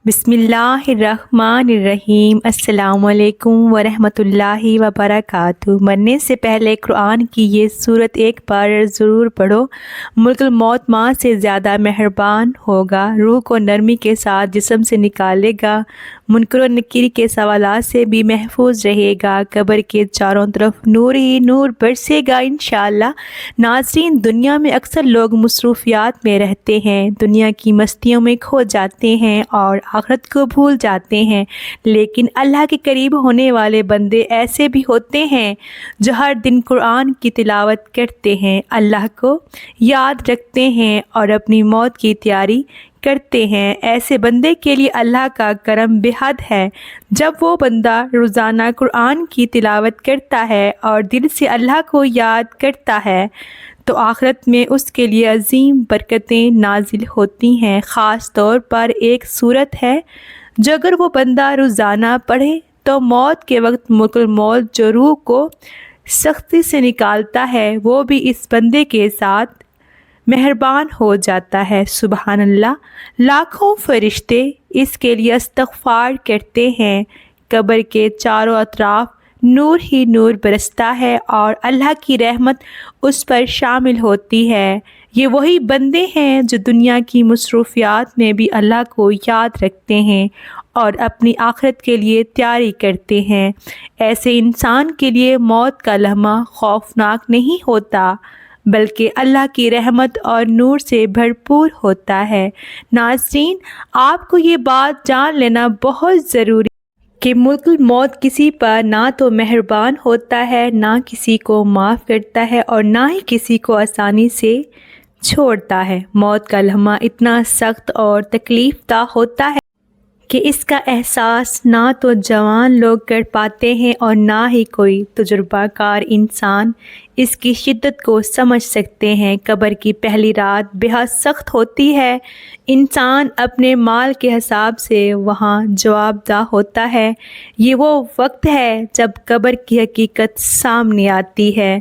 بسم اللہ الرحمن الرحیم۔ السلام علیکم ورحمۃ اللہ وبرکاتہ۔ مرنے سے پہلے قرآن کی یہ سورت ایک بار ضرور پڑھو۔ ملک الموت ماں سے زیادہ مہربان ہوگا، روح کو نرمی کے ساتھ جسم سے نکالے گا، منکر و نکیر کے سوالات سے بھی محفوظ رہے گا، قبر کے چاروں طرف نور ہی نور برسے گا انشاءاللہ۔ ناظرین، دنیا میں اکثر لوگ مصروفیات میں رہتے ہیں، دنیا کی مستیوں میں کھو جاتے ہیں اور آخرت کو بھول جاتے ہیں، لیکن اللہ کے قریب ہونے والے بندے ایسے بھی ہوتے ہیں جو ہر دن قرآن کی تلاوت کرتے ہیں، اللہ کو یاد رکھتے ہیں اور اپنی موت کی تیاری کرتے ہیں۔ ایسے بندے کے لیے اللہ کا کرم بے حد ہے۔ جب وہ بندہ روزانہ قرآن کی تلاوت کرتا ہے اور دل سے اللہ کو یاد کرتا ہے تو آخرت میں اس کے لیے عظیم برکتیں نازل ہوتی ہیں۔ خاص طور پر ایک صورت ہے جو اگر وہ بندہ روزانہ پڑھے تو موت کے وقت ملک الموت جو روح کو سختی سے نکالتا ہے وہ بھی اس بندے کے ساتھ مہربان ہو جاتا ہے۔ سبحان اللہ، لاکھوں فرشتے اس کے لیے استغفار کرتے ہیں، قبر کے چاروں اطراف نور ہی نور برستا ہے اور اللہ کی رحمت اس پر شامل ہوتی ہے۔ یہ وہی بندے ہیں جو دنیا کی مصروفیات میں بھی اللہ کو یاد رکھتے ہیں اور اپنی آخرت کے لیے تیاری کرتے ہیں۔ ایسے انسان کے لیے موت کا لمحہ خوفناک نہیں ہوتا بلکہ اللہ کی رحمت اور نور سے بھرپور ہوتا ہے۔ ناظرین، آپ کو یہ بات جان لینا بہت ضروری کہ ملک الموت کسی پر نہ تو مہربان ہوتا ہے، نہ کسی کو معاف کرتا ہے اور نہ ہی کسی کو آسانی سے چھوڑتا ہے۔ موت کا لمحہ اتنا سخت اور تکلیف دہ ہوتا ہے کہ اس کا احساس نہ تو جوان لوگ کر پاتے ہیں اور نہ ہی کوئی تجربہ کار انسان اس کی شدت کو سمجھ سکتے ہیں۔ قبر کی پہلی رات بے حد سخت ہوتی ہے، انسان اپنے مال کے حساب سے وہاں جواب دہ ہوتا ہے۔ یہ وہ وقت ہے جب قبر کی حقیقت سامنے آتی ہے،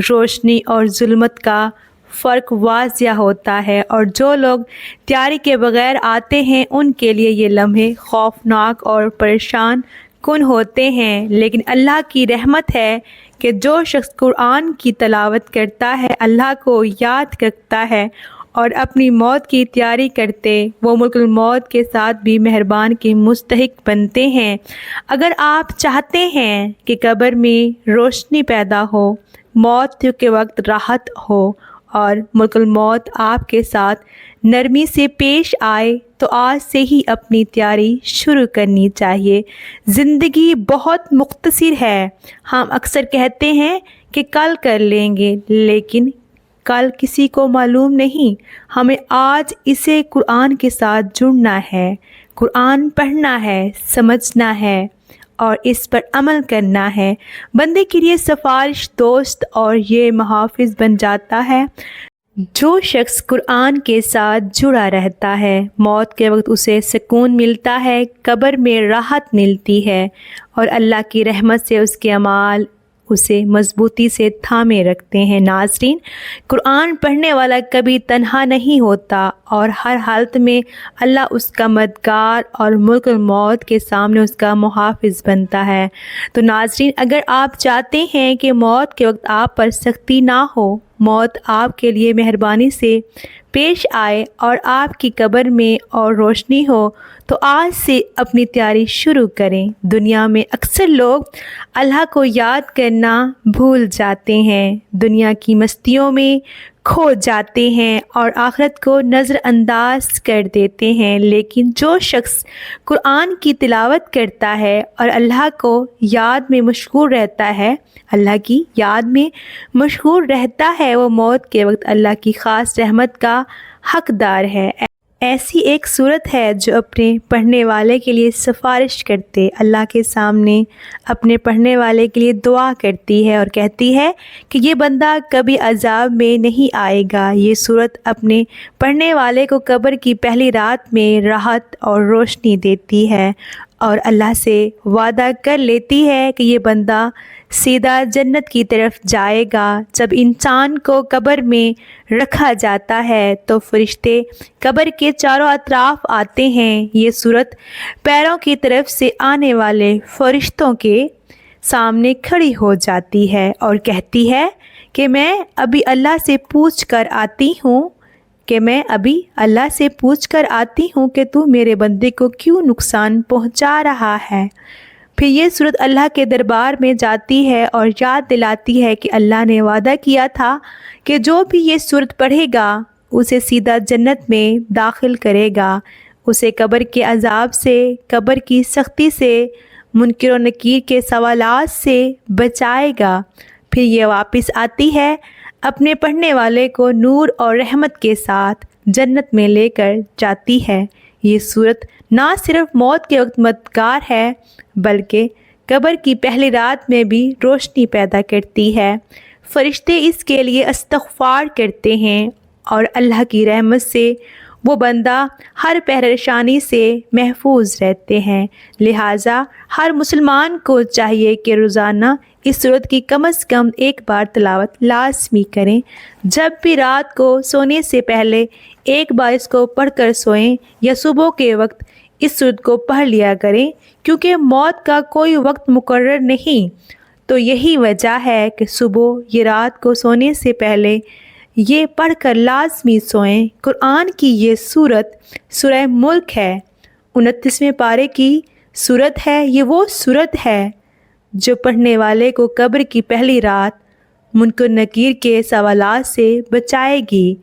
روشنی اور ظلمت کا فرق واضح ہوتا ہے اور جو لوگ تیاری کے بغیر آتے ہیں ان کے لیے یہ لمحے خوفناک اور پریشان کن ہوتے ہیں، لیکن اللہ کی رحمت ہے کہ جو شخص قرآن کی تلاوت کرتا ہے، اللہ کو یاد رکھتا ہے اور اپنی موت کی تیاری کرتے، وہ ملک الموت کے ساتھ بھی مہربان کے مستحق بنتے ہیں۔ اگر آپ چاہتے ہیں کہ قبر میں روشنی پیدا ہو، موت کے وقت راحت ہو اور ملک الموت آپ کے ساتھ نرمی سے پیش آئے تو آج سے ہی اپنی تیاری شروع کرنی چاہیے۔ زندگی بہت مختصر ہے، ہم اکثر کہتے ہیں کہ کل کر لیں گے، لیکن کل کسی کو معلوم نہیں۔ ہمیں آج اسے قرآن کے ساتھ جڑنا ہے، قرآن پڑھنا ہے، سمجھنا ہے اور اس پر عمل کرنا ہے۔ بندے کے لیے سفارش دوست اور یہ محافظ بن جاتا ہے۔ جو شخص قرآن کے ساتھ جڑا رہتا ہے، موت کے وقت اسے سکون ملتا ہے، قبر میں راحت ملتی ہے اور اللہ کی رحمت سے اس کے اعمال اسے مضبوطی سے تھامے رکھتے ہیں۔ ناظرین، قرآن پڑھنے والا کبھی تنہا نہیں ہوتا اور ہر حالت میں اللہ اس کا مددگار اور ملک الموت کے سامنے اس کا محافظ بنتا ہے۔ تو ناظرین، اگر آپ چاہتے ہیں کہ موت کے وقت آپ پر سختی نہ ہو، موت آپ کے لیے مہربانی سے پیش آئے اور آپ کی قبر میں اور روشنی ہو تو آج سے اپنی تیاری شروع کریں۔ دنیا میں اکثر لوگ اللہ کو یاد کرنا بھول جاتے ہیں، دنیا کی مستیوں میں کھو جاتے ہیں اور آخرت کو نظر انداز کر دیتے ہیں، لیکن جو شخص قرآن کی تلاوت کرتا ہے اور اللہ کو یاد میں مشغول رہتا ہے، اللہ کی یاد میں مشغول رہتا ہے، وہ موت کے وقت اللہ کی خاص رحمت کا حقدار ہے۔ ایسی ایک صورت ہے جو اپنے پڑھنے والے کے لیے سفارش کرتے، اللہ کے سامنے اپنے پڑھنے والے کے لیے دعا کرتی ہے اور کہتی ہے کہ یہ بندہ کبھی عذاب میں نہیں آئے گا۔ یہ صورت اپنے پڑھنے والے کو قبر کی پہلی رات میں راحت اور روشنی دیتی ہے اور اللہ سے وعدہ کر لیتی ہے کہ یہ بندہ سیدھا جنت کی طرف جائے گا۔ جب انسان کو قبر میں رکھا جاتا ہے تو فرشتے قبر کے چاروں اطراف آتے ہیں۔ یہ صورت پیروں کی طرف سے آنے والے فرشتوں کے سامنے کھڑی ہو جاتی ہے اور کہتی ہے کہ میں ابھی اللہ سے پوچھ کر آتی ہوں کہ تو میرے بندے کو کیوں نقصان پہنچا رہا ہے۔ پھر یہ صورت اللہ کے دربار میں جاتی ہے اور یاد دلاتی ہے کہ اللہ نے وعدہ کیا تھا کہ جو بھی یہ صورت پڑھے گا اسے سیدھا جنت میں داخل کرے گا، اسے قبر کے عذاب سے، قبر کی سختی سے، منکر و نکیر کے سوالات سے بچائے گا۔ پھر یہ واپس آتی ہے، اپنے پڑھنے والے کو نور اور رحمت کے ساتھ جنت میں لے کر جاتی ہے۔ یہ صورت نہ صرف موت کے وقت مددگار ہے بلکہ قبر کی پہلی رات میں بھی روشنی پیدا کرتی ہے۔ فرشتے اس کے لیے استغفار کرتے ہیں اور اللہ کی رحمت سے وہ بندہ ہر پریشانی سے محفوظ رہتے ہیں۔ لہٰذا ہر مسلمان کو چاہیے کہ روزانہ اس صورت کی کم از کم ایک بار تلاوت لازمی کریں۔ جب بھی رات کو سونے سے پہلے ایک بار اس کو پڑھ کر سوئیں یا صبح کے وقت اس صورت کو پڑھ لیا کریں، کیونکہ موت کا کوئی وقت مقرر نہیں، تو یہی وجہ ہے کہ صبح یہ رات کو سونے سے پہلے یہ پڑھ کر لازمی سوئیں۔ قرآن کی یہ صورت سورہ ملک ہے، 29ویں پارے کی صورت ہے۔ یہ وہ صورت ہے جو پڑھنے والے کو قبر کی پہلی رات منکر نکیر کے سوالات سے بچائے گی۔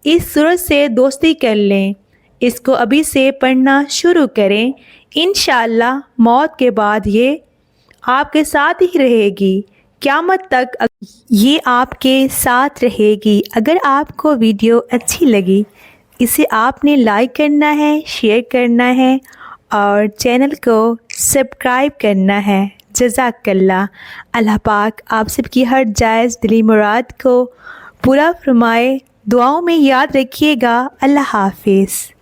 اس صورت سے دوستی کر لیں، اس کو ابھی سے پڑھنا شروع کریں، انشاءاللہ موت کے بعد یہ آپ کے ساتھ ہی رہے گی، قیامت تک یہ آپ کے ساتھ رہے گی۔ اگر آپ کو ویڈیو اچھی لگی اسے آپ نے لائک کرنا ہے، شیئر کرنا ہے اور چینل کو سبسکرائب کرنا ہے۔ جزاک اللہ۔ اللہ پاک آپ سب کی ہر جائز دلی مراد کو پورا فرمائے۔ دعاؤں میں یاد رکھیے گا۔ اللہ حافظ۔